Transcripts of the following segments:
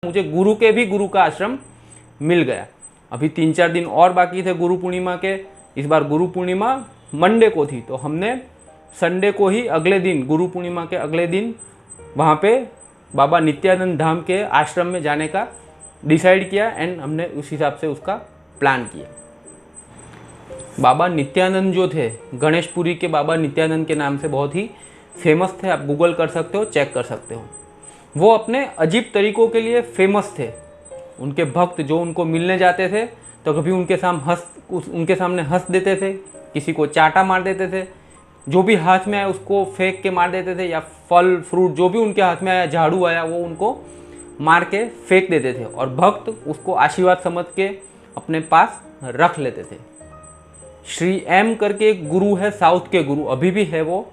मुझे गुरु के भी गुरु का आश्रम मिल गया। अभी 3-4 दिन और बाकी थे गुरु पूर्णिमा के। इस बार गुरु पूर्णिमा मंडे को थी, तो हमने संडे को ही अगले दिन, गुरु पूर्णिमा के अगले दिन वहाँ पे बाबा नित्यानंद धाम के आश्रम में जाने का डिसाइड किया एंड हमने उस हिसाब से उसका प्लान किया। बाबा नित्यानंद जो थे, गणेशपुरी के बाबा नित्यानंद के नाम से बहुत ही फेमस थे। आप गूगल कर सकते हो, चेक कर सकते हो। वो अपने अजीब तरीक़ों के लिए फेमस थे। उनके भक्त जो उनको मिलने जाते थे तो कभी उनके सामने हंस देते थे, किसी को चाटा मार देते थे, जो भी हाथ में आया उसको फेंक के मार देते थे, या फल फ्रूट जो भी उनके हाथ में आया, झाड़ू आया, वो उनको मार के फेंक देते थे और भक्त उसको आशीर्वाद समझ के अपने पास रख लेते थे। श्री एम करके एक गुरु है, साउथ के गुरु, अभी भी है वो।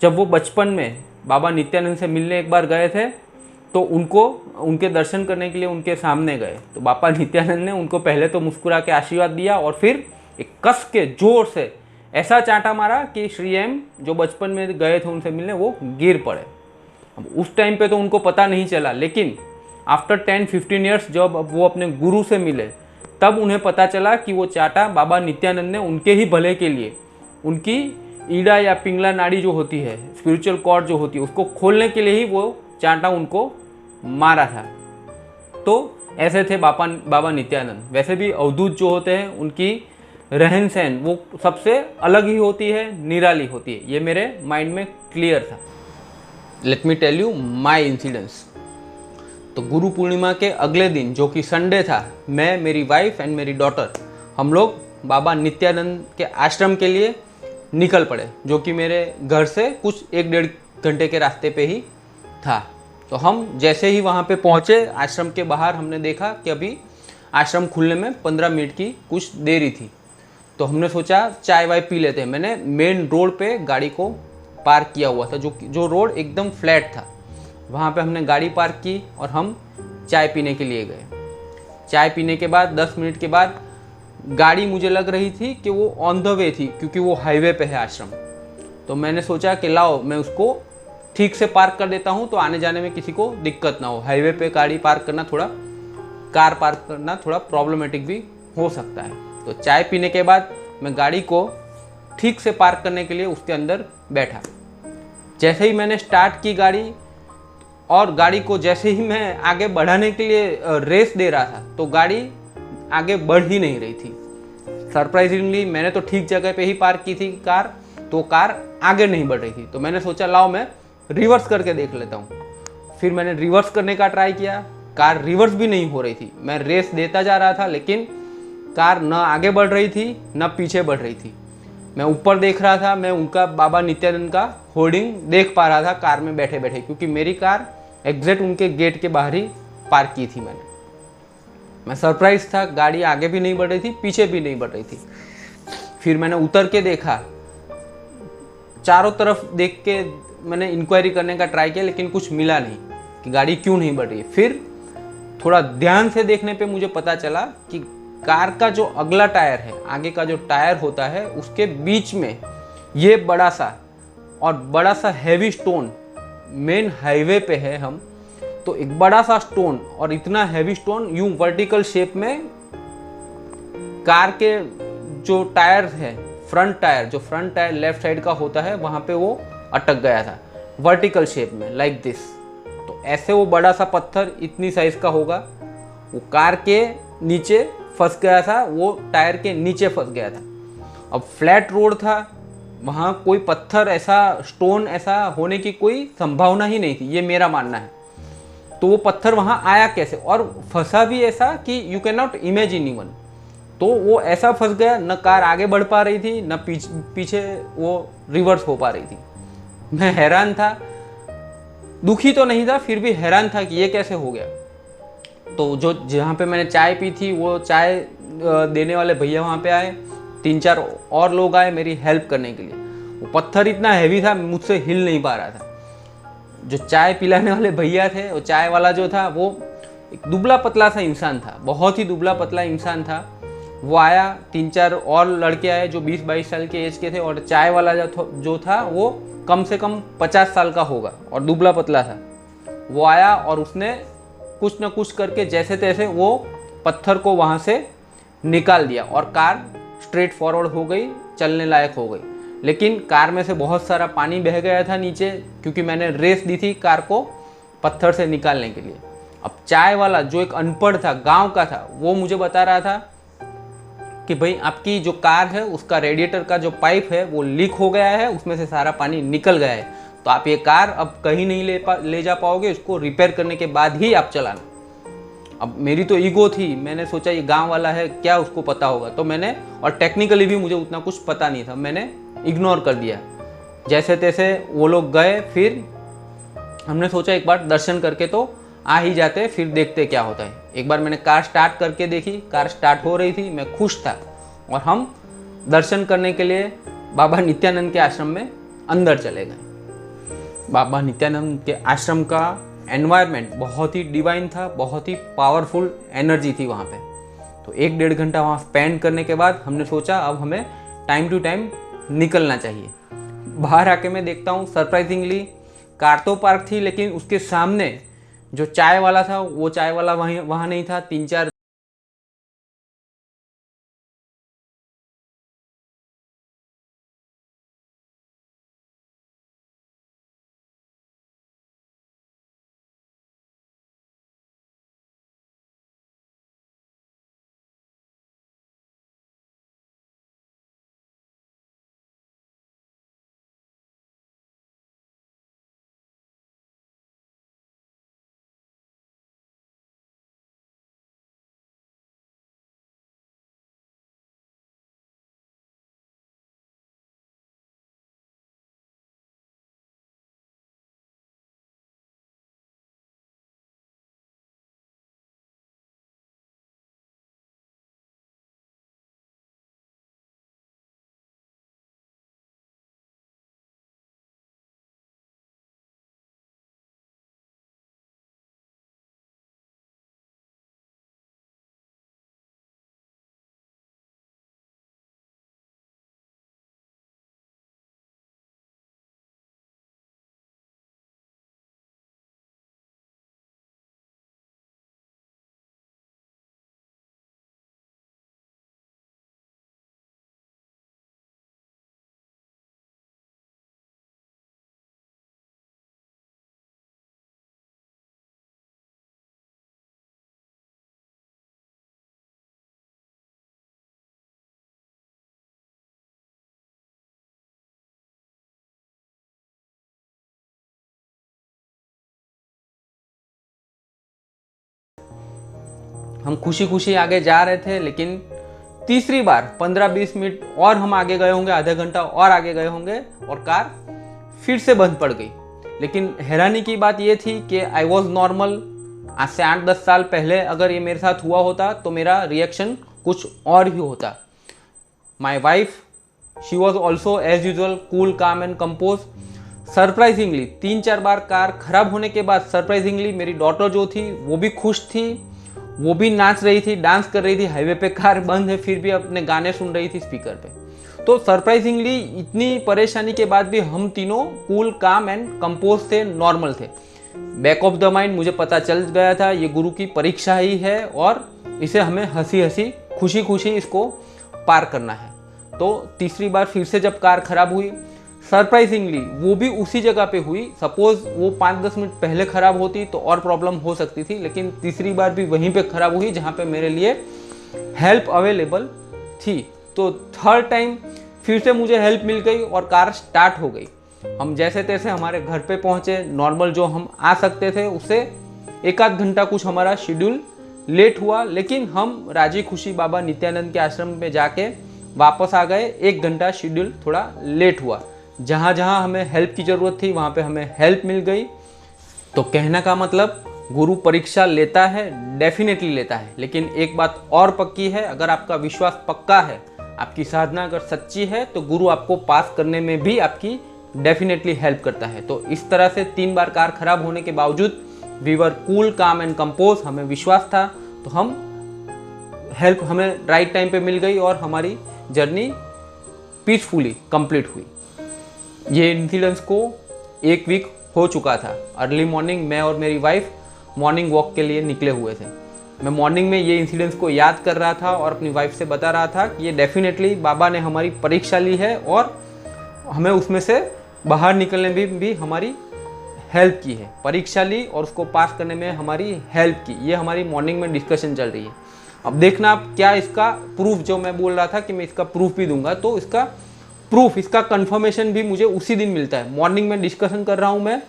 जब वो बचपन में बाबा नित्यानंद से मिलने एक बार गए थे तो उनके दर्शन करने के लिए उनके सामने गए, तो बाबा नित्यानंद ने उनको पहले तो मुस्कुरा के आशीर्वाद दिया और फिर एक कस के जोर से ऐसा चांटा मारा कि श्री एम जो बचपन में गए थे उनसे मिलने, वो गिर पड़े। अब उस टाइम पे तो उनको पता नहीं चला, लेकिन आफ्टर 10-15 ईयर्स जब वो अपने गुरु से मिले तब उन्हें पता चला कि वो चांटा बाबा नित्यानंद ने उनके ही भले के लिए, उनकी ईड़ा या पिंगला नाड़ी जो होती है, स्पिरिचुअल कॉर्ड जो होती है, उसको खोलने के लिए ही वो चांटा उनको मारा था। तो ऐसे थे बाबा नित्यानंद। वैसे भी अवधूत जो होते हैं उनकी रहन सहन वो सबसे अलग ही होती है, निराली होती है। ये मेरे माइंड में क्लियर था। Let me tell you my incidents. तो गुरु पूर्णिमा के अगले दिन जो कि संडे था, मैं, मेरी वाइफ एंड मेरी डॉटर, हम लोग बाबा नित्यानंद के आश्रम के लिए निकल पड़े, जो कि मेरे घर से कुछ 1-1.5 घंटे के रास्ते पे ही था। तो हम जैसे ही वहाँ पे पहुँचे, आश्रम के बाहर हमने देखा कि अभी आश्रम खुलने में 15 मिनट की कुछ देरी थी। तो हमने सोचा चाय वाय पी लेते हैं। मैंने मेन रोड पे गाड़ी को पार्क किया हुआ था, जो रोड एकदम फ्लैट था। वहाँ पे हमने गाड़ी पार्क की और हम चाय पीने के लिए गए। चाय पीने के बाद 10 मिनट के बाद गाड़ी मुझे लग रही थी कि वो ऑन द वे थी, क्योंकि वो हाईवे पे है आश्रम। तो मैंने सोचा कि लाओ मैं उसको ठीक से पार्क कर देता हूँ तो आने जाने में किसी को दिक्कत ना हो। हाईवे पे गाड़ी पार्क करना कार पार्क करना थोड़ा प्रॉब्लमेटिक भी हो सकता है। तो चाय पीने के बाद मैं गाड़ी को ठीक से पार्क करने के लिए उसके अंदर बैठा। जैसे ही मैंने स्टार्ट की गाड़ी, और गाड़ी को जैसे ही मैं आगे बढ़ाने के लिए रेस दे रहा था, तो गाड़ी आगे बढ़ ही नहीं रही थी। सरप्राइजिंगली मैंने तो ठीक जगह पे ही पार्क की थी कार, तो कार आगे नहीं बढ़ रही थी। तो मैंने सोचा लाओ मैं रिवर्स करके देख लेता हूँ। फिर मैंने रिवर्स करने का ट्राई किया, कार रिवर्स भी नहीं हो रही थी। मैं रेस देता जा रहा था, लेकिन कार न आगे बढ़ रही थी न पीछे बढ़ रही थी। मैं ऊपर देख रहा था, मैं उनका बाबा नित्यानंद का होर्डिंग देख पा रहा था कार में बैठे बैठे, क्योंकि मेरी कार एग्जैक्ट उनके गेट के बाहर ही पार्क की थी मैंने। मैं सरप्राइज था, गाड़ी आगे भी नहीं बढ़ रही थी, पीछे भी नहीं बढ़ रही थी। फिर मैंने उतर के देखा, चारों तरफ देख के मैंने इंक्वायरी करने का ट्राई किया, लेकिन कुछ मिला नहीं कि गाड़ी क्यों नहीं बढ़ रही है। फिर थोड़ा ध्यान से देखने पे मुझे पता चला कि कार का जो अगला टायर है, आगे का जो टायर होता है, उसके बीच में ये बड़ा सा हैवी स्टोन, मेन हाईवे पे है हम, तो एक बड़ा सा स्टोन और इतना हैवी स्टोन यूं वर्टिकल शेप में कार के जो टायर है, फ्रंट टायर लेफ्ट साइड का होता है, वहां पे वो अटक गया था वर्टिकल शेप में, लाइक दिस। तो ऐसे वो बड़ा सा पत्थर इतनी साइज का होगा, वो कार के नीचे फंस गया था, वो टायर के नीचे फंस गया था। अब फ्लैट रोड था, वहाँ कोई पत्थर ऐसा, स्टोन ऐसा होने की कोई संभावना ही नहीं थी, ये मेरा मानना है। तो वो पत्थर वहाँ आया कैसे, और फंसा भी ऐसा कि you can not imagine even. तो वो ऐसा फंस गया, न कार आगे बढ़ पा रही थी, न पीछे वो रिवर्स हो पा रही थी। मैं हैरान था, दुखी तो नहीं था, फिर भी हैरान था कि ये कैसे हो गया। तो जहाँ पे मैंने चाय पी थी, वो चाय देने वाले भैया वहाँ पे आए, 3-4 और लोग आए मेरी हेल्प करने के लिए। वो पत्थर इतना हैवी था, मुझसे हिल नहीं पा रहा था। जो चाय पिलाने वाले भैया थे, वो चाय वाला जो था, वो एक दुबला पतला सा इंसान था, बहुत ही दुबला पतला इंसान था। वो आया, 3-4 और लड़के आए जो 20-22 साल के एज के थे, और चाय वाला जो था वो कम से कम 50 साल का होगा और दुबला पतला था। वो आया और उसने कुछ ना कुछ करके जैसे तैसे वो पत्थर को वहाँ से निकाल दिया और कार स्ट्रेट फॉरवर्ड हो गई, चलने लायक हो गई। लेकिन कार में से बहुत सारा पानी बह गया था नीचे, क्योंकि मैंने रेस दी थी कार को पत्थर से निकालने के लिए। अब चाय वाला जो एक अनपढ़ था, गांव का था, वो मुझे बता रहा था कि भाई आपकी जो कार है उसका रेडिएटर का जो पाइप है वो लीक हो गया है, उसमें से सारा पानी निकल गया है, तो आप ये कार अब कहीं नहीं ले जा पाओगे, उसको रिपेयर करने के बाद ही आप चलाना। अब मेरी तो ईगो थी, मैंने सोचा ये गांव वाला है, क्या उसको पता होगा, तो मैंने, और टेक्निकली भी मुझे उतना कुछ पता नहीं था, मैंने इग्नोर कर दिया। जैसे तैसे वो लोग गए, फिर हमने सोचा एक बार दर्शन करके तो आ ही जाते, फिर देखते क्या होता है। एक बार मैंने कार स्टार्ट करके देखी, कार स्टार्ट हो रही थी, मैं खुश था, और हम दर्शन करने के लिए बाबा नित्यानंद के आश्रम में अंदर चले गए। बाबा नित्यानंद के आश्रम का एनवायरनमेंट बहुत ही डिवाइन था, बहुत ही पावरफुल एनर्जी थी वहाँ पे। तो 1-1.5 घंटा वहाँ स्पेंड करने के बाद हमने सोचा अब हमें टाइम टू टाइम निकलना चाहिए। बाहर आके मैं देखता हूँ सरप्राइजिंगली कार तो पार्क थी, लेकिन उसके सामने जो चाय वाला था वो चाय वाला वहाँ नहीं था। 3-4 हम खुशी खुशी आगे जा रहे थे, लेकिन तीसरी बार 15-20 मिनट और हम आगे गए होंगे, आधा घंटा और आगे गए होंगे, और कार फिर से बंद पड़ गई। लेकिन हैरानी की बात यह थी कि आई वॉज नॉर्मल। आज से 8-10 साल पहले अगर ये मेरे साथ हुआ होता तो मेरा रिएक्शन कुछ और ही होता। My wife, she was also as usual cool, calm and compose. Surprisingly 3-4 बार कार खराब होने के बाद सरप्राइजिंगली मेरी डॉटर जो थी वो भी खुश थी, वो भी नाच रही थी, डांस कर रही थी। हाईवे पे कार बंद है, फिर भी अपने गाने सुन रही थी स्पीकर पे। तो सरप्राइजिंगली इतनी परेशानी के बाद भी हम तीनों कूल, काम एंड कंपोज थे, नॉर्मल थे। बैक ऑफ द माइंड मुझे पता चल गया था ये गुरु की परीक्षा ही है, और इसे हमें हंसी हंसी, खुशी खुशी इसको पार करना है। तो तीसरी बार फिर से जब कार खराब हुई, सरप्राइजिंगली वो भी उसी जगह पे हुई। सपोज वो 5-10 मिनट पहले खराब होती तो और प्रॉब्लम हो सकती थी, लेकिन तीसरी बार भी वहीं पे खराब हुई जहाँ पे मेरे लिए हेल्प अवेलेबल थी। तो थर्ड टाइम फिर से मुझे हेल्प मिल गई और कार स्टार्ट हो गई। हम जैसे तैसे हमारे घर पे पहुँचे, नॉर्मल जो हम आ सकते थे उससे 1-8 घंटा कुछ हमारा शेड्यूल लेट हुआ, लेकिन हम राजी खुशी बाबा नित्यानंद के आश्रम में जाके वापस आ गए। 1 घंटा शेड्यूल थोड़ा लेट हुआ। जहाँ जहाँ हमें हेल्प की ज़रूरत थी वहाँ पे हमें हेल्प मिल गई। तो कहने का मतलब, गुरु परीक्षा लेता है, डेफिनेटली लेता है, लेकिन एक बात और पक्की है, अगर आपका विश्वास पक्का है, आपकी साधना अगर सच्ची है, तो गुरु आपको पास करने में भी आपकी डेफिनेटली हेल्प करता है। तो इस तरह से 3 बार कार खराब होने के बावजूद we were cool, calm and compose, हमें विश्वास था, तो हम हेल्प हमें राइट टाइम पे मिल गई और हमारी जर्नी पीसफुली कंप्लीट हुई। ये इंसिडेंस को 1 वीक हो चुका था। अर्ली मॉर्निंग मैं और मेरी वाइफ मॉर्निंग वॉक के लिए निकले हुए थे। मैं मॉर्निंग में ये इंसिडेंट्स को याद कर रहा था और अपनी वाइफ से बता रहा था कि ये डेफिनेटली बाबा ने हमारी परीक्षा ली है और हमें उसमें से बाहर निकलने में भी हमारी हेल्प की है। परीक्षा ली और उसको पास करने में हमारी हेल्प की, ये हमारी मॉर्निंग में डिस्कशन चल रही है। अब देखना आप क्या इसका प्रूफ, जो मैं बोल रहा था कि मैं इसका प्रूफ भी दूंगा, तो इसका प्रूफ, इसका कंफर्मेशन भी मुझे उसी दिन मिलता है। मॉर्निंग में डिस्कशन कर रहा हूँ मैं,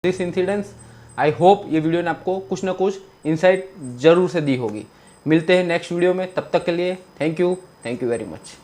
दिस इंसिडेंस, आई होप ये वीडियो ने आपको कुछ ना कुछ इंसाइट जरूर से दी होगी। मिलते हैं नेक्स्ट वीडियो में, तब तक के लिए थैंक यू वेरी मच।